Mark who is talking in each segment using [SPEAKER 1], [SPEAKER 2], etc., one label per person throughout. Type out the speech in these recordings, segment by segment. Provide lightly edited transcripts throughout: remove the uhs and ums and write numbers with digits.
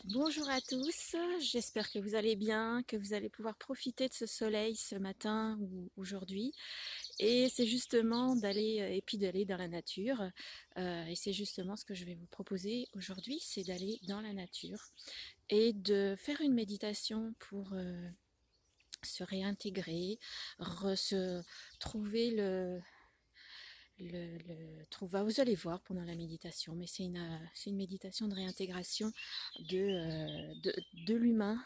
[SPEAKER 1] Bonjour à tous, j'espère que vous allez bien, que vous allez pouvoir profiter de ce soleil ce matin ou aujourd'hui. Et c'est justement d'aller et puis d'aller dans la nature. Et c'est justement ce que je vais vous proposer aujourd'hui, c'est d'aller dans la nature et de faire une méditation pour se réintégrer, se trouver vous allez voir pendant la méditation, mais c'est une méditation de réintégration de l'humain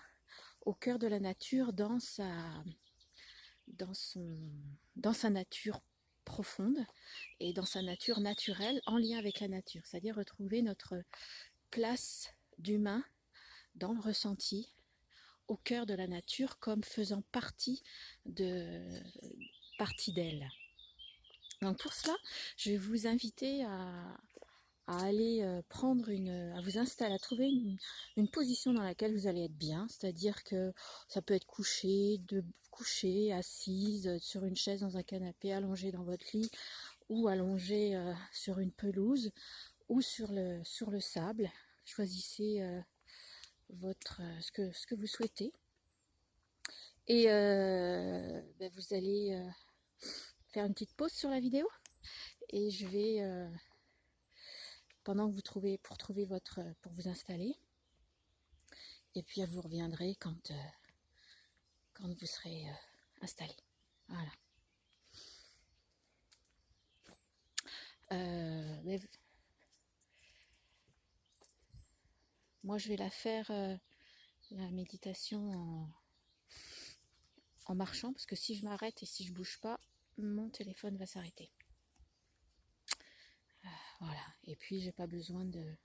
[SPEAKER 1] au cœur de la nature dans, son, dans sa nature profonde et dans sa nature naturelle en lien avec la nature, c'est-à-dire retrouver notre place d'humain dans le ressenti au cœur de la nature comme faisant de, partie d'elle. Donc pour cela, je vais vous inviter à aller à vous installer, à trouver une position dans laquelle vous allez être bien, c'est-à-dire que ça peut être couché, assise sur une chaise, dans un canapé, allongé dans votre lit, ou allongé sur une pelouse, ou sur le sable. Choisissez ce que vous souhaitez. Et vous allez faire une petite pause sur la vidéo, et je vais pendant que pour vous installer, et puis vous reviendrez quand vous serez installé. Voilà. Mais moi, je vais la faire, la méditation en marchant, parce que si je m'arrête et si je bouge pas, mon téléphone va s'arrêter. Voilà. Et puis, j'ai pas besoin de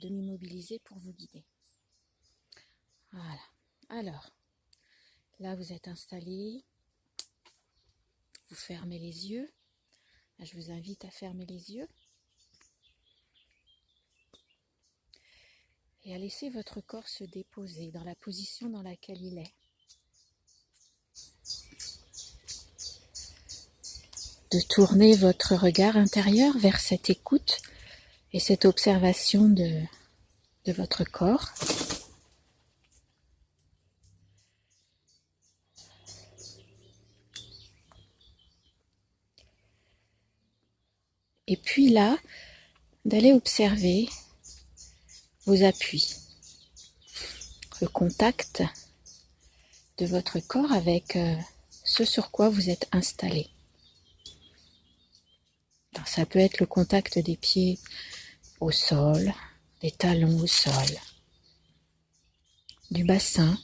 [SPEAKER 1] m'immobiliser pour vous guider. Voilà. Alors, là, vous êtes installé. Vous fermez les yeux. Là, je vous invite à fermer les yeux et à laisser votre corps se déposer dans la position dans laquelle il est. De tourner votre regard intérieur vers cette écoute et cette observation de votre corps. Et puis là, d'aller observer vos appuis, le contact de votre corps avec ce sur quoi vous êtes installé. Alors, ça peut être le contact des pieds au sol, des talons au sol, du bassin,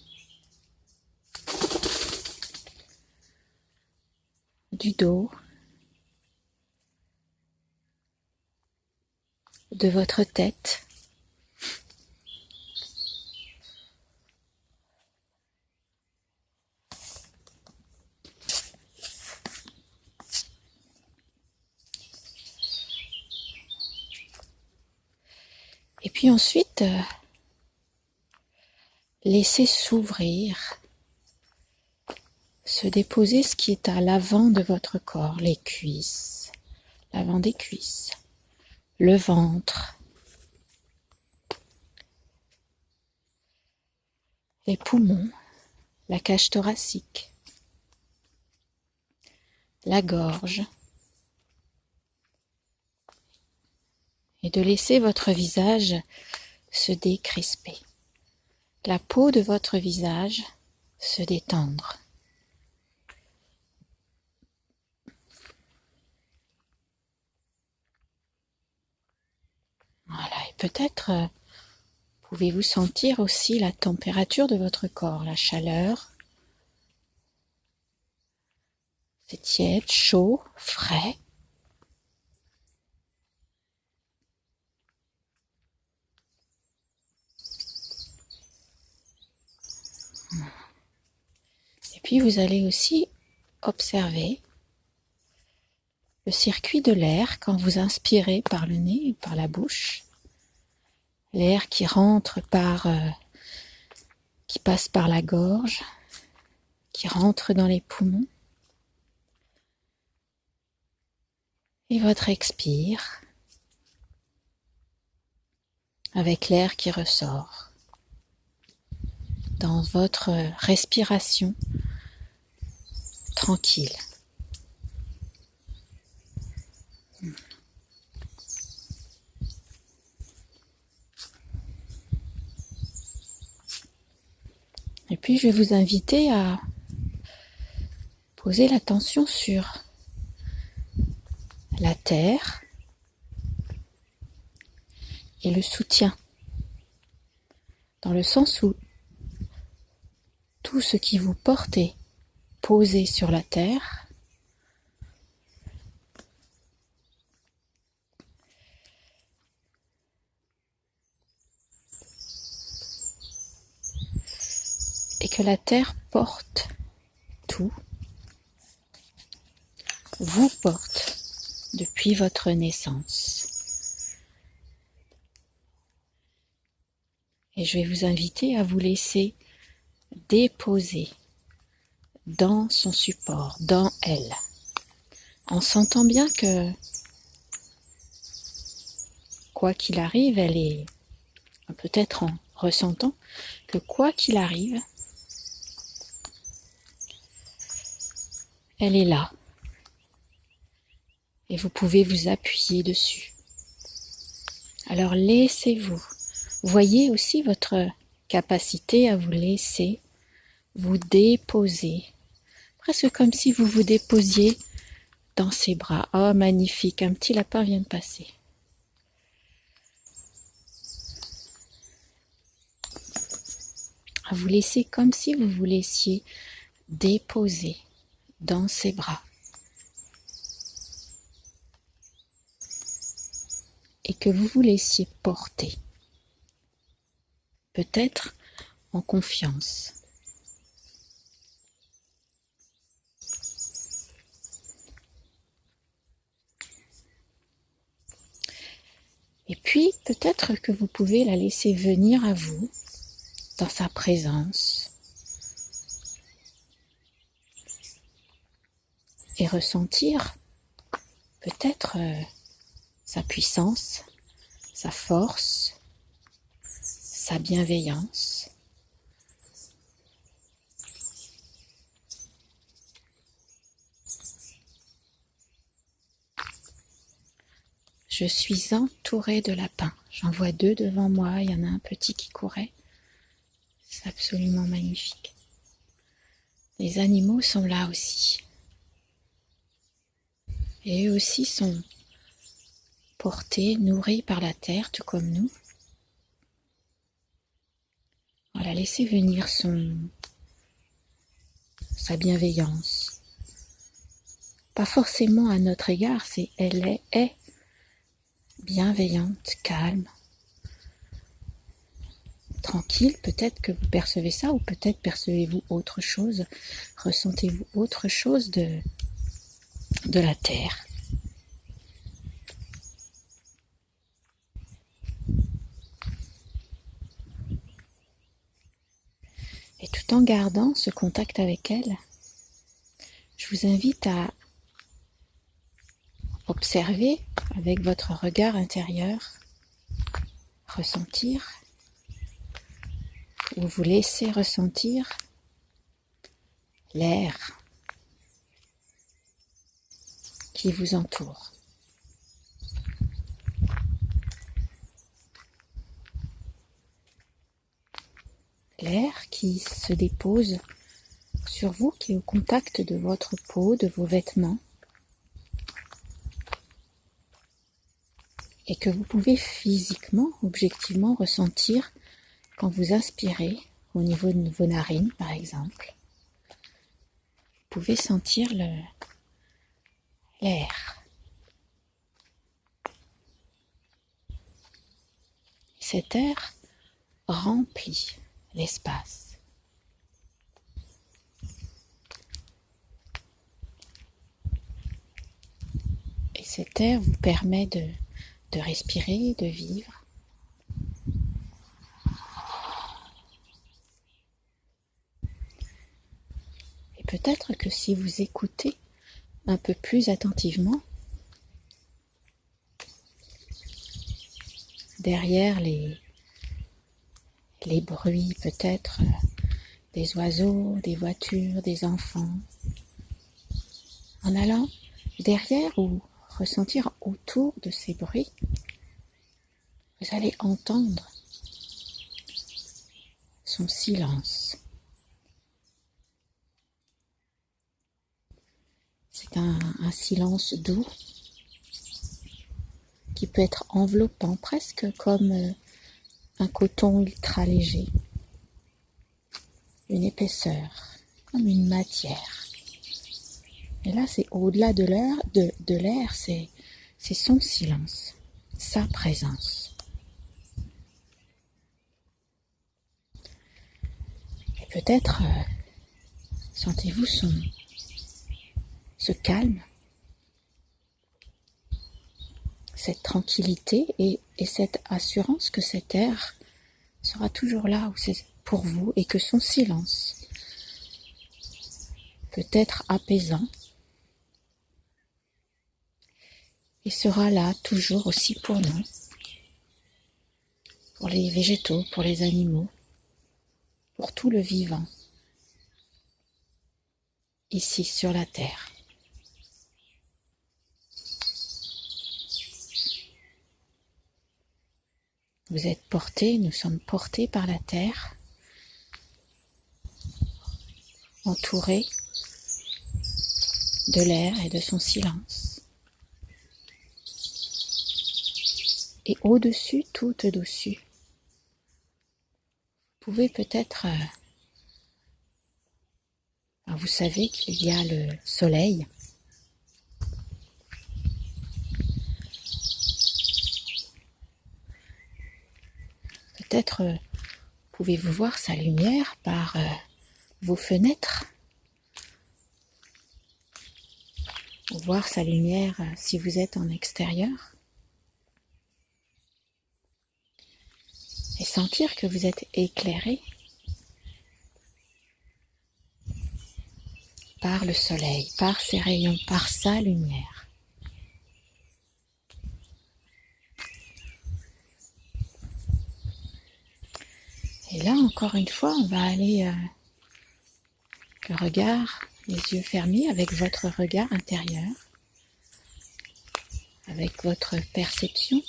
[SPEAKER 1] du dos, de votre tête. Et puis ensuite, laissez s'ouvrir, se déposer ce qui est à l'avant de votre corps, les cuisses, l'avant des cuisses, le ventre, les poumons, la cage thoracique, la gorge, et de laisser votre visage se décrisper, la peau de votre visage se détendre. Voilà, et peut-être pouvez-vous sentir aussi la température de votre corps, la chaleur. C'est tiède, chaud, frais. Et puis vous allez aussi observer le circuit de l'air quand vous inspirez par le nez et par la bouche. L'air qui qui passe par la gorge, qui rentre dans les poumons. Et votre expire avec l'air qui ressort, dans votre respiration tranquille. Et puis je vais vous inviter à poser l'attention sur la terre et le soutien, dans le sens où tout ce qui vous porte est posé sur la terre, et que la terre porte tout, vous porte depuis votre naissance. Et je vais vous inviter à vous laisser déposer dans son support, dans elle, en sentant bien que, quoi qu'il arrive, elle est, peut-être en ressentant que quoi qu'il arrive, elle est là. Et vous pouvez vous appuyer dessus. Alors laissez-vous. Voyez aussi votre capacité à vous laisser vous déposer. Presque comme si vous vous déposiez dans ses bras. Oh, magnifique, un petit lapin vient de passer. À vous laisser comme si vous vous laissiez déposer dans ses bras. Et que vous vous laissiez porter. Peut-être en confiance. Et puis, peut-être que vous pouvez la laisser venir à vous, dans sa présence, et ressentir peut-être sa puissance, sa force, sa bienveillance. Je suis entourée de lapins. J'en vois 2 devant moi. Il y en a un petit qui courait. C'est absolument magnifique. Les animaux sont là aussi. Et eux aussi sont portés, nourris par la terre, tout comme nous. Voilà, laissez venir sa bienveillance. Pas forcément à notre égard, elle est bienveillante, calme, tranquille. Peut-être que vous percevez ça, ou peut-être percevez-vous autre chose, ressentez-vous autre chose de la terre. Et tout en gardant ce contact avec elle, je vous invite à observer avec votre regard intérieur, ressentir, ou vous laisser ressentir l'air qui vous entoure. L'air qui se dépose sur vous, qui est au contact de votre peau, de vos vêtements, et que vous pouvez physiquement, objectivement ressentir quand vous inspirez au niveau de vos narines, par exemple. Vous pouvez sentir l'air. Cet air remplit l'espace. Et cet air vous permet de respirer, de vivre. Et peut-être que si vous écoutez un peu plus attentivement, derrière les les bruits peut-être des oiseaux, des voitures, des enfants. En allant derrière ou ressentir autour de ces bruits, vous allez entendre son silence. C'est un silence doux qui peut être enveloppant, presque comme un coton ultra léger, une épaisseur, comme une matière. Et là, c'est au-delà de l'air, c'est son silence, sa présence. Et peut-être sentez-vous ce calme, cette tranquillité et cette assurance que cet air sera toujours là où c'est pour vous et que son silence peut être apaisant et sera là toujours aussi pour nous, pour les végétaux, pour les animaux, pour tout le vivant, ici sur la terre. Vous êtes portés, nous sommes portés par la terre, entourés de l'air et de son silence. Et au-dessus, tout au-dessus, vous pouvez peut-être, vous savez qu'il y a le soleil. Peut-être pouvez-vous voir sa lumière par vos fenêtres, ou voir sa lumière si vous êtes en extérieur, et sentir que vous êtes éclairé par le soleil, par ses rayons, par sa lumière. Et là, encore une fois, on va aller le regard, les yeux fermés, avec votre regard intérieur, avec votre perception,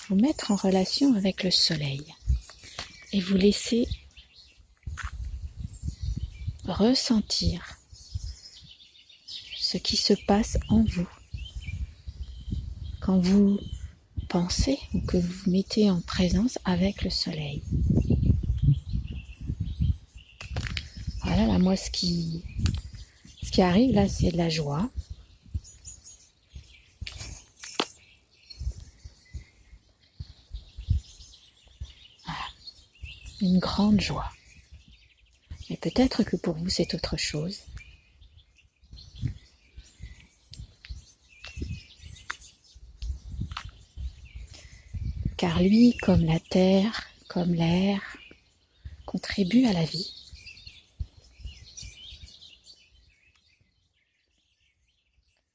[SPEAKER 1] vous mettre en relation avec le soleil et vous laisser ressentir ce qui se passe en vous quand vous pensez ou que vous vous mettez en présence avec le soleil. Voilà, là, moi, ce qui arrive, là, c'est de la joie. Voilà, une grande joie. Mais peut-être que pour vous, c'est autre chose. Car lui, comme la terre, comme l'air, contribue à la vie.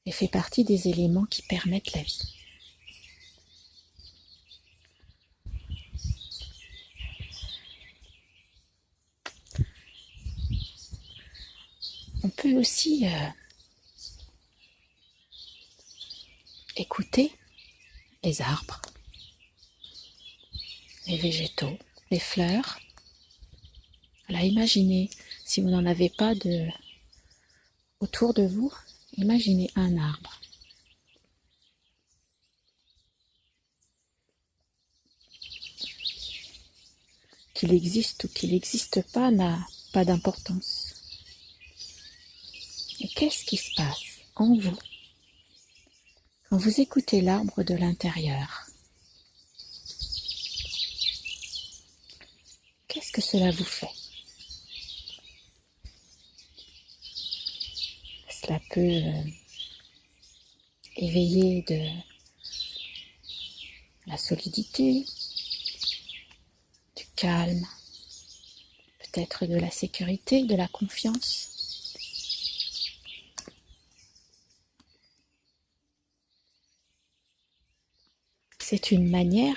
[SPEAKER 1] Et fait partie des éléments qui permettent la vie. On peut aussi écouter les arbres, les végétaux, les fleurs. Voilà, imaginez, si vous n'en avez pas autour de vous, imaginez un arbre. Qu'il existe ou qu'il n'existe pas n'a pas d'importance. Et qu'est-ce qui se passe en vous quand vous écoutez l'arbre de l'intérieur? Qu'est-ce que cela vous fait? Cela peut éveiller de la solidité, du calme, peut-être de la sécurité, de la confiance. C'est une manière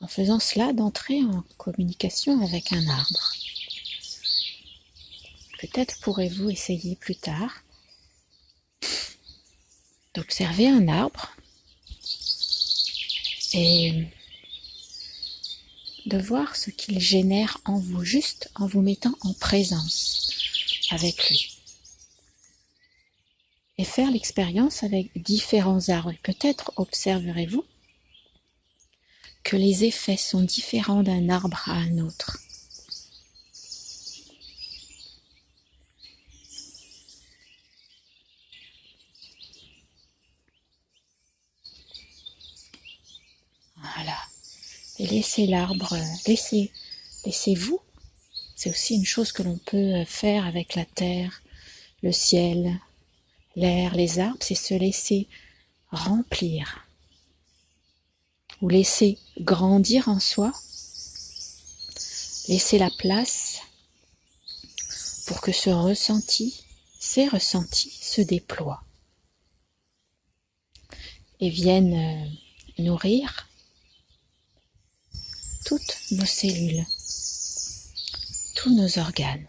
[SPEAKER 1] en faisant cela, d'entrer en communication avec un arbre. Peut-être pourrez-vous essayer plus tard d'observer un arbre et de voir ce qu'il génère en vous, juste en vous mettant en présence avec lui. Et faire l'expérience avec différents arbres. Peut-être observerez-vous que les effets sont différents d'un arbre à un autre. Voilà. Et laissez l'arbre, laissez-vous. C'est aussi une chose que l'on peut faire avec la terre, le ciel, l'air, les arbres, c'est se laisser remplir ou laisser grandir en soi, laisser la place pour que ces ressentis se déploient et viennent nourrir toutes nos cellules, tous nos organes.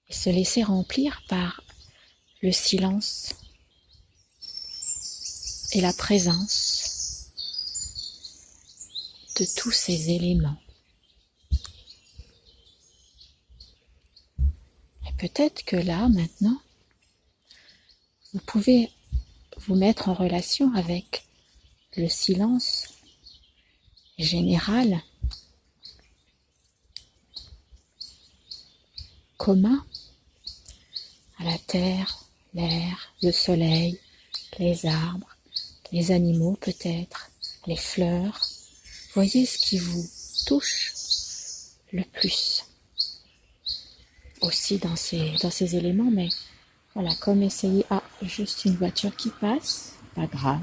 [SPEAKER 1] Et se laisser remplir par le silence et la présence de tous ces éléments. Et peut-être que là, maintenant, vous pouvez vous mettre en relation avec le silence général, commun à la terre, l'air, le soleil, les arbres, les animaux peut-être, les fleurs. Voyez ce qui vous touche le plus aussi dans ces éléments, mais voilà, comme essayer, juste une voiture qui passe, pas grave.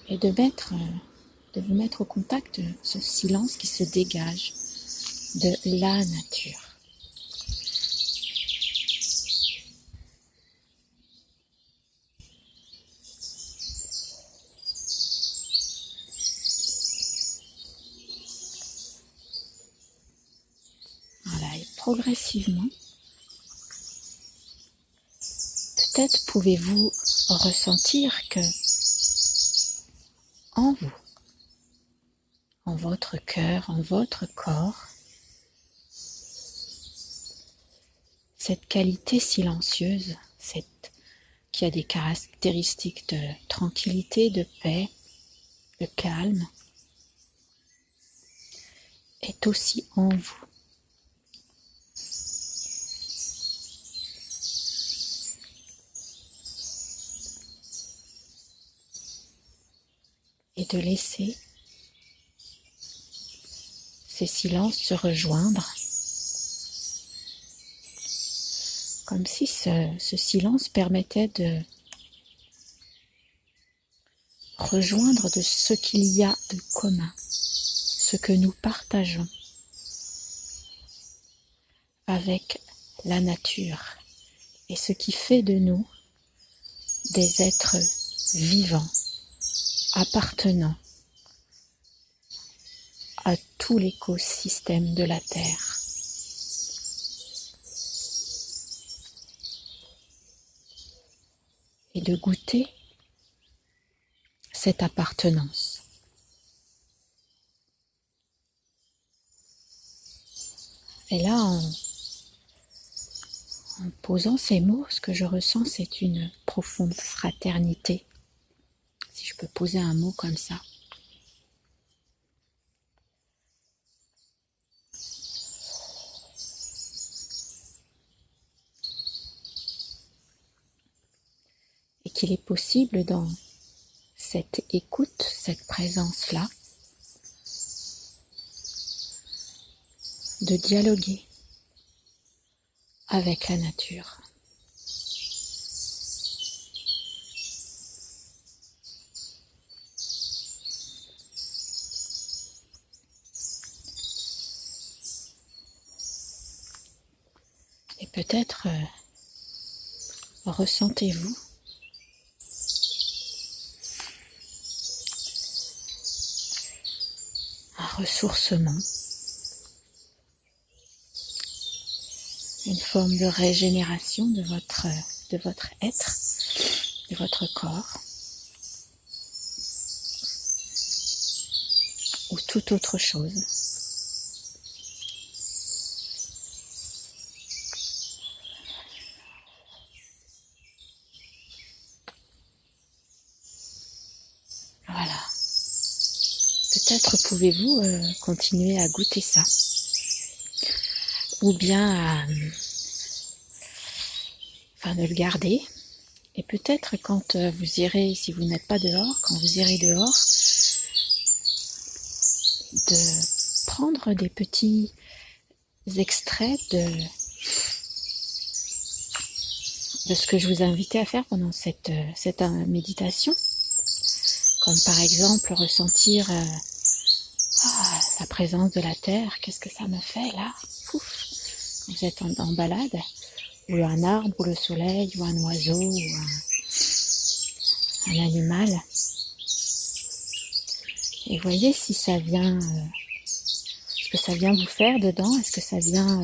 [SPEAKER 1] Et de vous mettre au contact de ce silence qui se dégage de la nature. Voilà, et progressivement, peut-être pouvez-vous ressentir que en vous, en votre cœur, en votre corps, cette qualité silencieuse, qui a des caractéristiques de tranquillité, de paix, de calme, est aussi en vous. Et de laisser ces silences se rejoindre, comme si ce silence permettait de rejoindre de ce qu'il y a de commun, ce que nous partageons avec la nature et ce qui fait de nous des êtres vivants, appartenant à tout l'écosystème de la Terre. Et de goûter cette appartenance. Et là, en posant ces mots, ce que je ressens, c'est une profonde fraternité, si je peux poser un mot comme ça. Et qu'il est possible dans cette écoute, cette présence-là, de dialoguer avec la nature. Et peut-être ressentez-vous un ressourcement, une forme de régénération de votre être, de votre corps, ou toute autre chose. Voilà. Peut-être pouvez-vous continuer à goûter ça. Ou bien de le garder. Et peut-être quand vous irez, si vous n'êtes pas dehors, quand vous irez dehors, de prendre des petits extraits de ce que je vous ai invité à faire pendant cette méditation. Comme par exemple ressentir la présence de la terre. Qu'est-ce que ça me fait là? Pouf. Quand vous êtes en balade, ou un arbre, ou le soleil, ou un oiseau, ou un animal. Et voyez si ça vient, ce que ça vient vous faire dedans. Est-ce que ça vient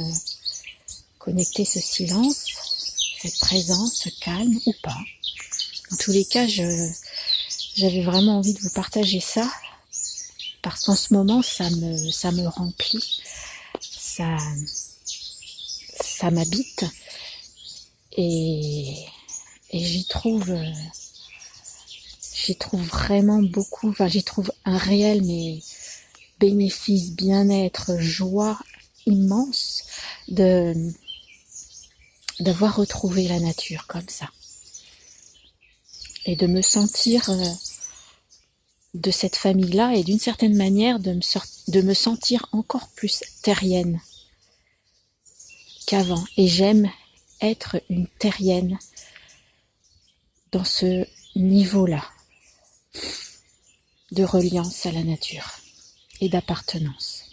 [SPEAKER 1] connecter ce silence, cette présence, ce calme ou pas? En tous les cas, j'avais vraiment envie de vous partager ça, parce qu'en ce moment, ça me remplit, ça m'habite, et j'y trouve vraiment beaucoup, j'y trouve un réel bénéfice, bien-être, joie immense d'avoir retrouvé la nature comme ça. Et de me sentir de cette famille-là, et d'une certaine manière de me sentir encore plus terrienne qu'avant. Et j'aime être une terrienne dans ce niveau-là de reliance à la nature et d'appartenance.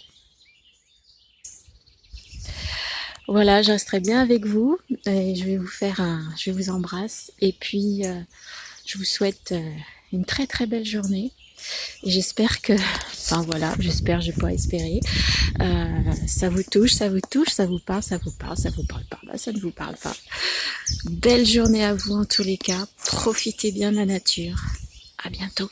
[SPEAKER 1] Voilà, je resterai bien avec vous et je vais vous embrasse, et puis je vous souhaite une très très belle journée. Et j'espère que, j'ai pas espéré, ça vous touche, ça vous parle, ça vous parle pas, ça ne vous parle pas. Belle journée à vous en tous les cas, profitez bien de la nature. À bientôt.